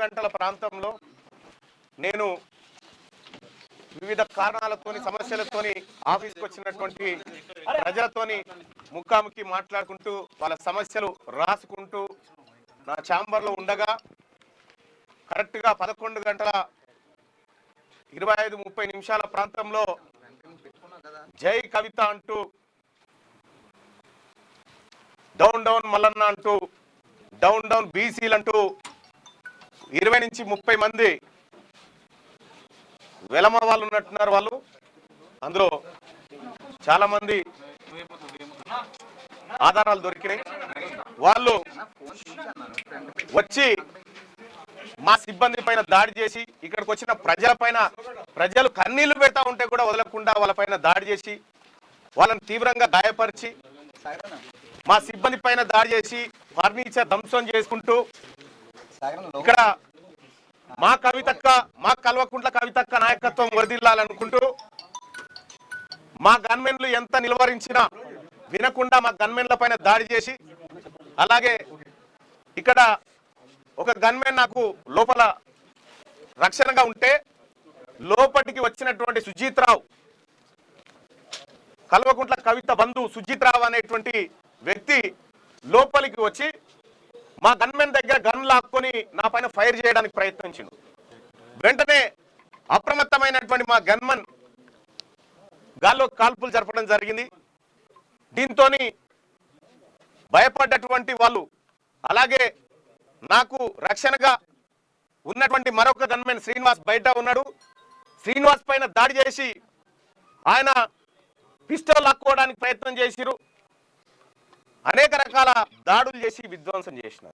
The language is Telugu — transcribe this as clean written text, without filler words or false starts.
గంటల ప్రాంతంలో నేను వివిధ కారణాలతోని సమస్యలతోని ఆఫీస్కి వచ్చినటువంటి ప్రజలతోని ముఖాముఖి మాట్లాడుకుంటూ వాళ్ళ సమస్యలు రాసుకుంటూ నా ఛాంబర్లో ఉండగా కరెక్ట్గా 11:25-30 ప్రాంతంలో జై కవిత అంటూ డౌన్ డౌన్ మల్లన్న అంటూ డౌన్ డౌన్ బీసీలు అంటూ 20 నుంచి 30 మంది వెలమ వాళ్ళు ఉన్నట్టున్నారు. వాళ్ళు అందులో చాలా మంది ఆధారాలు దొరికినాయి. వాళ్ళు వచ్చి మా సిబ్బంది పైన దాడి చేసి ఇక్కడికి వచ్చిన ప్రజలు కన్నీళ్లు పెడతా ఉంటే కూడా వదలకుండా వాళ్ళపైన దాడి చేసి వాళ్ళని తీవ్రంగా గాయపరిచి మా సిబ్బంది పైన దాడి చేసి ఫర్నిచర్ ధ్వంసం చేసుకుంటూ ఇక్కడ మా కల్వకుంట్ల కవితక్క నాయకత్వం వరదిల్లాలనుకుంటూ మా గన్మెన్లు ఎంత నిలువరించినా వినకుండా మా గన్మెన్ల పైన దాడి చేసి, అలాగే ఇక్కడ ఒక గన్మెన్ నాకు లోపల రక్షణగా ఉంటే లోపలికి వచ్చినటువంటి సుజిత్ రావు, కల్వకుంట్ల కవిత బంధు సుజిత్ రావు అనేటువంటి వ్యక్తి లోపలికి వచ్చి మా గన్మెన్ దగ్గర గన్ లాక్కొని నా పైన ఫైర్ చేయడానికి ప్రయత్నించిండు. వెంటనే అప్రమత్తమైనటువంటి మా గన్మన్ గాల్లో కాల్పులు జరపడం జరిగింది. దీంతో భయపడ్డటువంటి వాళ్ళు, అలాగే నాకు రక్షణగా ఉన్నటువంటి మరొక గన్మెన్ శ్రీనివాస్ బయట ఉన్నాడు. శ్రీనివాస్ పైన దాడి చేసి ఆయన పిస్టల్ లాక్కోవడానికి ప్రయత్నం చేసిరు. అనేక రకాల దాడులు చేసి విధ్వంసం చేసినారు.